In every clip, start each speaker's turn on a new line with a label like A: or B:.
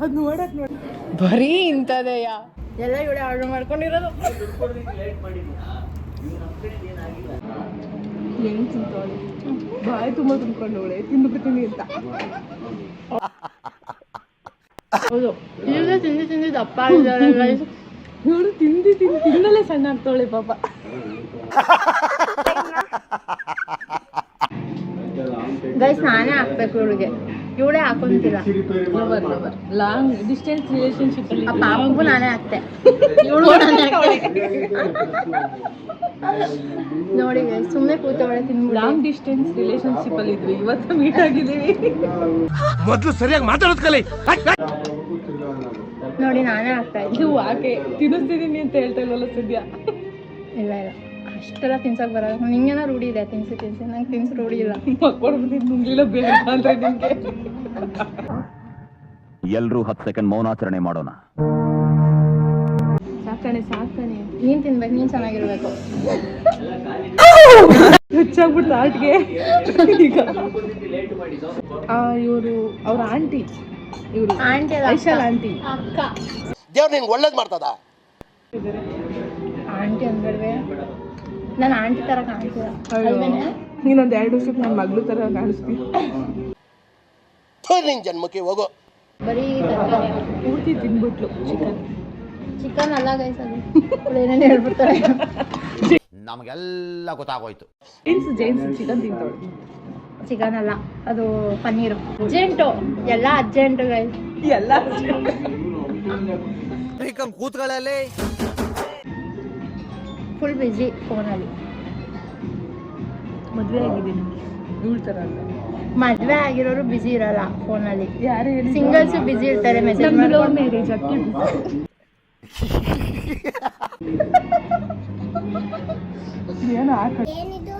A: ಅದು ನೋಡಕ್ ನೋಡಿ
B: ಬರೀ ಇಂಥದೆಯ ಎಲ್ಲ ಇವಳೆ ಆರ್ಡರ್ ಮಾಡ್ಕೊಂಡಿರೋದು.
A: ಹೆಂಗ್ ತಿಂತಾವಳೆ, ಬಾಯಿ ತುಂಬ ತುಂಬ್ಕೊಂಡವಳೆ, ತಿಂದ್ಬಿಡ್ತೀನಿ ಅಂತ.
B: ಹೌದು, ಇಲ್ಲದೆ ತಿಂದು ದಪ್ಪ ಆಗಿದ್ದಾಳೆ.
A: ಇವಳು ತಿನ್ನಲೇ ಸಣ್ಣ ಆಗ್ತಾವಳೆ ಪಾಪ.
B: ಗೈಸ್ ನಾನೇ ಹಾಕ್ಬೇಕು ಇವಳಿಗೆ, ಇವಳೇ ಹಾಕೊಂತಿಲ್ಲ.
A: ಲಾಂಗ್ ಡಿಸ್ಟೆನ್ಸ್ ರಿಲೇಶನ್ಶಿಪ್ ಅಲ್ಲಿ
B: ಪಾಪಗೂ ನಾನೇ ಹಾಕ್ತೆ, ಇವಳು ನಾನೇ ಹಾಕ್ತೆ. ನೋಡಿ ಗೈಸ್ ಸುಮ್ಮನೆ ಕೂತವಳೆ ತಿನ್ಬಿಟ್ಟು.
A: ಲಾಂಗ್ ಡಿಸ್ಟೆನ್ಸ್ ರಿಲೇಶನ್ಶಿಪ್ ಅಲ್ಲಿ ಇದ್ವಿ, ಇವತ್ತು ಮೀಟ್ ಆಗಿದ್ದೀವಿ.
C: ಮೊದಲು ಸರಿಯಾಗಿ ಮಾತಾಡೋದು ಕಲಿ.
B: ನೋಡಿ ನಾನೇ ಆಗ್ತಾ ಇದ್ದೆ.
A: ಇದು ಆಕೆ ತಿನ್ನಿಸ್ತಿದ್ದೀನಿ ಅಂತ ಹೇಳ್ತಾ ಇಲ್ವಲ್ಲ ಸದ್ಯ.
B: ಇಲ್ಲ ಅಷ್ಟೆಲ್ಲ ತಿನ್ಸಕ್ ಬರಲ್ಲ. ನಿಂಗೇನೋ ರೂಢಿ ಇದೆ ತಿನ್ಸಿ ನಂಗೆ ತಿನ್ಸಿ ರೂಢಿ ಇಲ್ಲ.
A: ನುಂಗ್ಲಿಲ್ಲ ಬೇಡ ಅಂದ್ರೆ ನಿಮ್ಗೆ.
D: ಎಲ್ರೂ 10 ಸೆಕೆಂಡ್ ಮೌನಾಚರಣೆ ಮಾಡೋಣ.
A: ಸಾಕಣೆ
B: ನೀನ್ ತಿನ್ಬೇಕು, ನೀನ್ ಚೆನ್ನಾಗಿರ್ಬೇಕು.
A: ಹೆಚ್ಚಾಗ್ಬಿಡ್ತು ಆಟ್ಗೆ. ಈಗ ಇವರು ಅವ್ರ ಆಂಟಿ, ಇವರು
B: ಆಂಟಿ
A: ಐಶಾಲ್ ಆಂಟಿ
B: ಅಕ್ಕ.
C: ದೇವ್ರು ನಿನ್ಗೆ ಒಳ್ಳೇದು ಮಾಡ್ತದ.
B: ಆಂಟಿ ಅಂದ್ಬಿಡ್ವೆ, ನಾನು ಆಂಟಿ ತರ ಕಾಣ್ತೀರ.
A: ಇನ್ನೊಂದು 2 ವರ್ಷಕ್ಕೆ ನನ್ನ ಮಗಳು ತರ ಕಾಣಿಸ್ತೀನಿ.
C: ನಿನ್ ಜನ್ಮಕ್ಕೆ ಹೋಗೋ.
B: ಬರೀ ತರಕಾರಿ
A: ಪೂರ್ತಿ ತಿನ್ಬಿಟ್ಲು.
B: ಚಿಕನ್ ಅಲ್ಲ ಗೈಸ್, ಅದು ಏನೇನು ಹೇಳ್ಬಿಡ್ತಾರೆ.
D: ನಮಗೆಲ್ಲ ಗೊತ್ತಾಗೋಯ್ತು.
A: ಜೇನ್ಸ್ ಚಿಕನ್ ತಿಂತಾಳೆ.
B: ಚಿಕನ್ ಅಲ್ಲ, ಅದು ಪನ್ನೀರು. ಅರ್ಜೆಂಟು, ಎಲ್ಲ ಅರ್ಜೆಂಟು ಗೈಸ್,
A: ಎಲ್ಲ
C: ಕೂತ್ಗಳಲ್ಲಿ
B: ಫುಲ್ ಬಿಸಿ ಫೋನಲ್ಲಿ.
A: ಮದುವೆ ಆಗಿದ್ದೀನಿ ಇವಳ್ತರ ಅಲ್ಲ.
B: ಮದ್ವೆ ಆಗಿರೋರು ಬಿಸಿ ಇರಲ್ಲ ಫೋನಲ್ಲಿ.
A: ಯಾರು ಹೇಳಿ,
B: ಸಿಂಗಲ್ಸ್ ಬಿಸಿ ಇರ್ತಾರೆ ಮೆಸೇಜ್ ಮಾಡಿ.
A: ಲವ್ ಮ್ಯಾರೇಜ್ ಅಕ್ಕಿ ಏನೋ
E: ಏನಿದು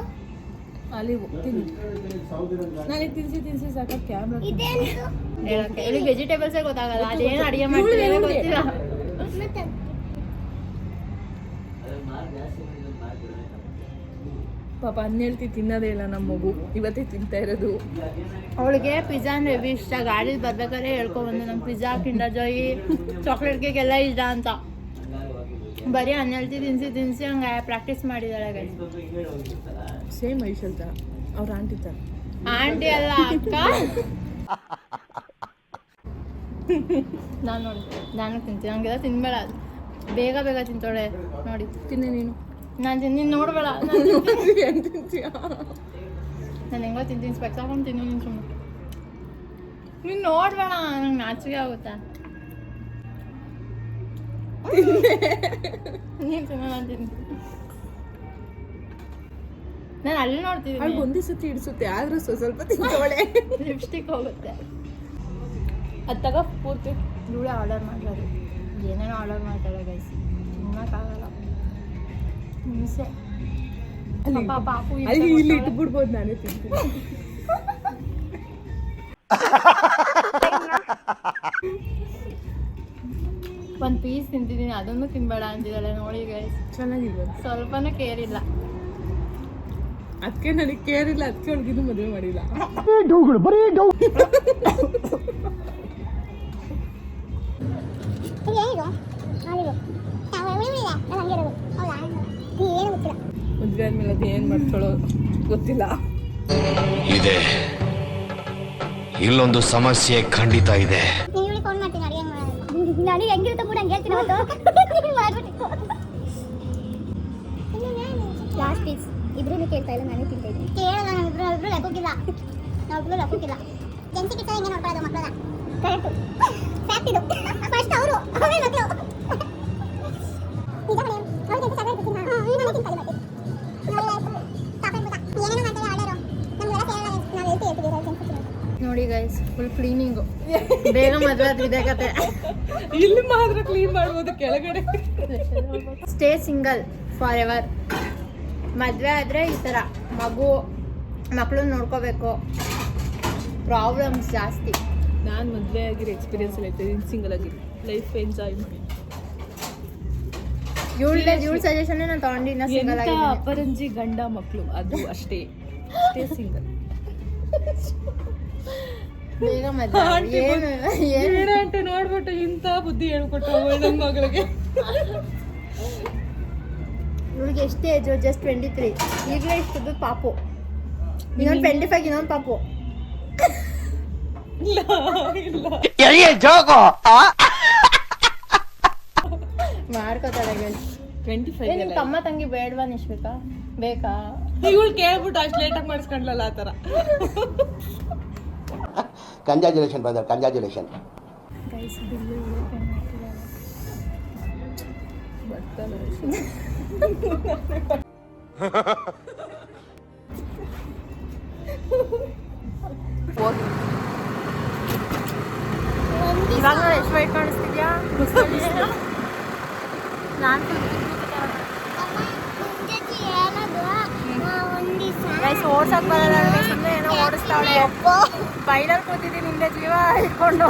A: ಅಲ್ಲಿ ಹೋಗ್ತೀನಿ ನಾನು. ತಿನ್ಸಿ ಸಾಕ ಕ್ಯಾಮ್ರಾ
B: ಹೇಳಕ್ಕೆ ಇಲ್ಲಿ ವೆಜಿಟೇಬಲ್ಸೇ ಗೊತ್ತಾಗಲ್ಲ, ಅದೇನು ಅಡುಗೆ ಮಾಡ್ತಿದ್ದೇನೆ ಗೊತ್ತಿಲ್ಲ.
E: ಮತ್ತೆ
A: ಪಾಪ 17 ತಿನ್ನೋದೇ ಇಲ್ಲ ನಮ್ಮ ಮಗು, ಇವತ್ತೇ ತಿಂತಾ ಇರೋದು.
B: ಅವಳಿಗೆ ಪಿಜ್ಜಾ ಅಂದ್ರೆ ಹೆವಿ ಇಷ್ಟ. ಗಾಡೀಲಿ ಬರ್ಬೇಕಾದ್ರೆ ಹೇಳ್ಕೊಬಂದು ನಂಗೆ pizza, Kinder Joy, chocolate cake ಎಲ್ಲ ಇಷ್ಟ ಅಂತ. ಬರೀ 17 ತಿನ್ಸಿ ಹಂಗೆ ಪ್ರಾಕ್ಟೀಸ್ ಮಾಡಿದಾಳೆ ಗೈಸ್.
A: ಸೇಮ್ ಐಶಲ್ ತರ, ಅವ್ರ ಆಂಟಿ ತರ.
B: ಆಂಟಿ ಅಲ್ಲ ಅಕ್ಕ. ನಾನು ತಿಂತೀನಿ, ಹಂಗೆಲ್ಲ ತಿನ್ಬೇಡ, ಬೇಗ ತಿಂತಾಳೆ. ನೋಡಿ
A: ತಿನ್ನೆ ನೀನು.
B: ನಾನು ತಿಂದು ನೋಡ್ಬೇಡ.
A: ಏನು ತಿಂತೀಯ?
B: ನಾನು ಹೆಂಗೋ ತಿಂತೀನಿ, ಸ್ಪೆಕ್ಸ್ ಹಾಕೊಂಡು ತಿನ್ನು. ನೀನು ಸುಮ್ಮನೆ ನೀನು ನೋಡ್ಬೇಡ, ನಂಗೆ ನಾಚಿಕೆ ಆಗುತ್ತಾ. ನೀನು ತಿನ್ನೋ, ನಾನು ತಿಂತೀನಿ. ನಾನು ಅಲ್ಲಿ ನೋಡ್ತೀನಿ,
A: ಅವ್ಳು ಒಂದೇ ಸತಿ ಇಡಿಸುತ್ತೆ, ಆದ್ರೂ ಸ್ವಲ್ಪ ತಿಂತಾವಳೆ.
B: ಲಿಪ್ಸ್ಟಿಕ್ ಹೋಗುತ್ತೆ. ಅದು ತಗೋ ಪೂರ್ತಿ. ಇವಳೇ ಆರ್ಡರ್ ಮಾಡ್ತಾರೆ, ಏನೇನೋ ಆರ್ಡರ್ ಮಾಡ್ತಾಳೆ ಗೈಸ್, ತಿನ್ನೋಕ್ಕಾಗಲ್ಲ. ಹಿಂಸೆ. ಪಾಪು
A: ಅಲ್ಲಿ ಇಲ್ಲಿ ಇಟ್ಬಿಡ್ಬೋದು, ನಾನೇ ತಿಂತೀನಿ.
B: ಒಂದು ಪೀಸ್ ತಿಂತಿದ್ದೀನಿ, ಅದನ್ನು ತಿನ್ಬೇಡ ಅಂತಿದ್ದಾಳೆ. ನೋಡಿ ಗೈಸ್,
A: ಚೆನ್ನಾಗಿದೆ,
B: ಸ್ವಲ್ಪನೂ ಕೇರ್ ಇಲ್ಲ.
A: ಅದಕ್ಕೆ ನನಗೆ ಕೇರ್ ಇಲ್ಲ, ಅದಕ್ಕೆ ಅವಳಿಗಿನ್ನೂ ಮದುವೆ ಮಾಡಿಲ್ಲ. ಮದುವೆ ಆದ್ಮೇಲೆ ಅದು ಏನ್ ಮಾಡ್ತಾಳೋ ಗೊತ್ತಿಲ್ಲ.
F: ಇದೆ, ಇಲ್ಲೊಂದು ಸಮಸ್ಯೆ ಖಂಡಿತ ಇದೆ.
E: ನನಗೆ ಹೆಂಗಿರುತ್ತೆ ಕೂಡ ಹಂಗೆ ಹೇಳ್ತೀನಿ. ಲಾಸ್ಟ್ ಪೀಸ್ ಇಬ್ರು ಕೇಳ್ತಾ ಇಲ್ಲ, ನಾನೇ ತಿಂತಾ ಇದ್ದೀನಿ. ಕೇಳಲ್ಲ, ನಾವಿಬ್ರು ಲೆಕ್ಕೋಗಿಲ್ಲ, ಜೆನ್ಸಿ ಕಿಟ್ಟ ಹೆಂಗೆ ನೋಡ್ಕೊಳ್ಳೋದು ಮಕ್ಕಳನ್ನ. ಕರೆಕ್ಟು, ಫ್ಯಾಕ್ಟ್ ಇದು. ಫಸ್ಟ್ ಅವರು ಆಮೇಲೆ ಮಕ್ಕಳು. ನಿಜ ಮೇಡಮ್, ಅವ್ರಿಗೆ ಸಗಣಿ ತಿಂತೀನಿ. ನಾನೇ ತಿಂತಾ ಇಲ್ಲ. ಏನೇನೋ ಮಾಡ್ತಾರೆ ಆರ್ಡರು, ನಮ್ಗೆಲ್ಲ ಕೇಳಲ್ಲ, ನಾವು ಹೇಳ್ತೀವಿ.
B: ನೋಡಿ ಗೈಸ್, ಫುಲ್ ಕ್ಲೀನಿಂಗು. ಬೇಗ ಮದುವೆ ಆದ್ರೆ ಕತೆ.
A: ಇಲ್ಲಿ ಮಾತ್ರ ಕ್ಲೀನ್ ಮಾಡ್ಬೋದು, ಕೆಳಗಡೆ.
B: Stay single for ever. ಮದುವೆ ಆದರೆ ಈ ಥರ ಮಕ್ಕಳು ನೋಡ್ಕೋಬೇಕು, ಪ್ರಾಬ್ಲಮ್ಸ್ ಜಾಸ್ತಿ.
A: ನಾನು ಮದುವೆ ಆಗಿರೋ ಎಕ್ಸ್ಪೀರಿಯನ್ಸ್ ಎಲ್ಲ ಐತೆ, ಸಿಂಗಲ್ ಆಗಿ ಲೈಫ್ ಎಂಜಾಯ್ ಮಾಡಿ.
B: ಇವಳ ಸಜೆಷನ್ ನಾನು ತಗೊಂಡು ಇನ್ನ ಸಿಂಗಲ್ ಆಗಿ.
A: ಅಪರಂಜಿ ಗಂಡ ಮಕ್ಕಳು ಅದು ಅಷ್ಟೇ, ಸ್ಟೇ ಸಿಂಗಲ್.
B: ಬೇಗ ಮದ್ವೆ ಏನು ಏನು
A: ಅಂತ ನೋಡ್ಬಿಟ್ಟು ಇಂಥ ಬುದ್ಧಿ ಹೇಳ್ಕೊಟ್ಟು ನನ್ನ ಮಗಳಿಗೆ.
B: ಇವ್ಳಿಗೆ ಎಷ್ಟು ಏಜು? ಜಸ್ಟ್ 23. ಈಗಲೇ ಇಷ್ಟದ್ದು ಪಾಪು. ಇನ್ನೊಂದು 25, ಇನ್ನೊಂದು ಪಾಪು. ಮಾಡ್ಕೋತಾಳೆ ಗೈಸ್.
A: 25
B: ನಿಮ್ ತಮ್ಮ ತಂಗಿ ಬೇಡವಾ ನಿಶ್ವಿಕಾ? ಬೇಕಾ?
A: ಇವಳು ಕೇಳ್ಬಿಟ್ಟು ಅಷ್ಟು ಲೇಟಾಗಿ ಮಾಡಿಸ್ಕೊಂಡ್ಲಲ್ಲ ಆ ಥರ.
C: Congratulation brother, congratulation.
B: Guys bill ಇವಾಗ ನೋಡಿ ಎಷ್ಟು ವೈಟ್ ಕಾಣಿಸ್ತಿದ್ಯಾ? ನಾನು ಗೈಸ್ ಓಡ್ಸಕ್ ಬರಲ್ಲ, ಸುಮ್ಮನೆ ಏನೋ ಓಡಿಸ್ತಾವಳೆ. ಬೈಲಲ್ಲಿ ಕೂತಿದ್ದೀನಿ ನಿಂದೆ ಜೀವ ಇಟ್ಕೊಂಡು.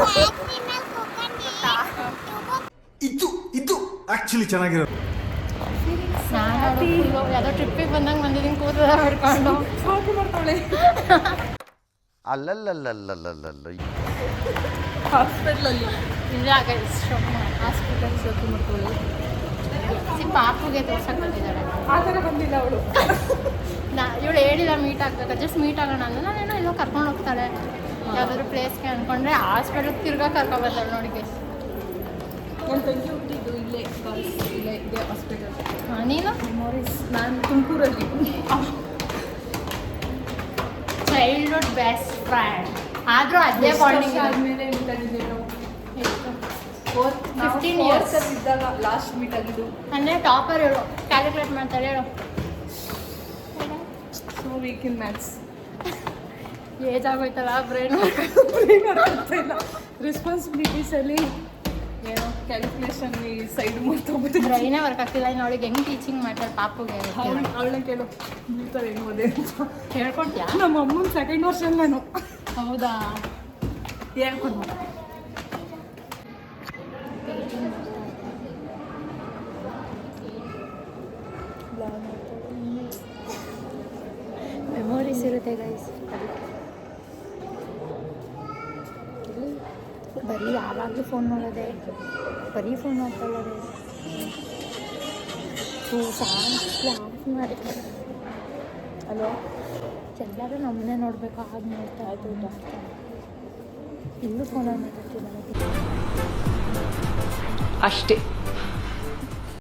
G: ಇದು ಆಕ್ಚುಲಿ ಚೆನ್ನಾಗಿರೋದು.
B: ನಾನು ಯಾವುದೋ ಟ್ರಿಪ್ಪಿಗೆ ಬಂದಂಗೆ ಬಂದಿದ್ದೀನಿ ಕೂದಲ ಹಿಡ್ಕೊಂಡು.
A: ಸಾಕು ಮಾಡ್ತಾವಳೆ.
C: ಅಲ್ಲಲ್ಲಲ್ಲಲ್ಲಲ್ಲಲ್ಲ.
A: ಹಾಸ್ಪಿಟ್ಲಲ್ಲಿ
B: ಇಲ್ಲ ಗೈಸ್, ಹಾಸ್ಪಿಟಲ್
A: ಸಾಕು ಮಾಡ್ತಾವಳೆ.
B: ಪಾಪುಗೆ ತೋರ್ಸಕ್ ಬಂದಿದ್ದಾಳೆ.
A: ಆ ಥರ ಬಂದಿಲ್ಲ ಅವಳು.
B: ಇವಳು ಹೇಳಿಲ್ಲ ಮೀಟ್ ಆಗ್ಬೇಕು, ಜಸ್ಟ್ ಮೀಟ್ ಆಗೋಣ ಅಂದ್ರೆ ನಾನೇನೋ ಎಲ್ಲೋ ಕರ್ಕೊಂಡು ಹೋಗ್ತಾಳೆ ಯಾವ್ದಾದ್ರು ಪ್ಲೇಸ್ಗೆ ಅನ್ಕೊಂಡ್ರೆ ಹಾಸ್ಪಿಟಲ್ಗೆ ತಿರ್ಗಾ ಕರ್ಕೊಂಡು ಬರ್ತಾಳೆ ನೋಡಿ ಗೈಸ್.
A: ನನ್ನ ತಂಗಿ ಹುಟ್ಟಿದ್ದು ಇಲ್ಲೇ ಇಲ್ಲೇ ಇದೆ ಹಾಸ್ಪಿಟಲ್.
B: ನೀನು
A: ಮೆಮೊರೀಸ್. ನಾನು ತುಮಕೂರಲ್ಲಿ.
B: ಚೈಲ್ಡ್ಹುಡ್ ಬೆಸ್ಟ್ ಫ್ರೆಂಡ್ ಆದರೂ ಅದೇ ಬಾಂಡಿಂಗ್
A: ಆದಮೇಲೆ ಮೀಟ್ ಆಗಿದ್ದೆ ನಾವು.
B: 15 years
A: ಇದ್ದಾಗ ಲಾಸ್ಟ್ ಮೀಟ್ ಆಗಿದ್ದು.
B: ಅಂದರೆ ಟಾಪರ್ ಹೇಳು, ಕ್ಯಾಲ್ಕುಲೇಟ್ ಮಾಡ್ತಾಳೆ ಹೇಳು.
A: So weak in maths.
B: Age ಆಗೋಯ್ತಲ್ಲ ಬ್ರೈನ್
A: ಇಲ್ಲ ರೆಸ್ಪಾನ್ಸಿಬಿಲಿಟೀಸಲ್ಲಿ ಏನೋ ಕ್ಯಾಲ್ಕುಲೇಷನ್ ಈ ಸೈಡ್ ಮಾಡ್ತೋಗ್ಬಿಟ್ಟು
B: ಬ್ರೈನೇ ವರ್ಕ್ ಆಗ್ತಿಲ್ಲ. ಇನ್ನು ಅವಳಿಗೆ ಹೆಂಗೆ ಟೀಚಿಂಗ್ ಮಾಡ್ತಾಳೆ ಪಾಪುಗೆ?
A: ಅವಳನ್ನ ಕೇಳು ಬಿಡ್ತಾರೆ ಹೆಂಗೆ ಓದೇ ಅಂತ.
B: ಹೇಳ್ಕೊಡ್ತೀಯಾ?
A: ನಮ್ಮ ಅಮ್ಮನ ಸೆಕೆಂಡ್ ವರ್ಷ ನಾನು.
B: ಹೌದಾ?
A: ಹೇಳ್ಕೊಡ್ಬೋದು.
B: ಮೆಮೊರೀಸ್ ಇರುತ್ತೆ ಗೈಸ್. ಬರೀ ಯಾವಾಗಲೂ ಫೋನ್ ಮಾಡೋದೆ, ಬರೀ ಫೋನ್ ಮಾಡ್ಕೊಳ್ಳೋದೆ. ಆಫ್ ಮಾಡಿ.
A: ಅಲೋ,
B: ಎಲ್ಲರೂ ನಮ್ಮನ್ನೇ ನೋಡಬೇಕು, ಹಾಗೆ ನೋಡ್ತಾ ಇದ್ದು ಇಲ್ಲೂ ಫೋನಲ್ಲಿ ಮಾತಾಡ್ತಿದ್ದಾರೆ
A: ಅಷ್ಟೇ.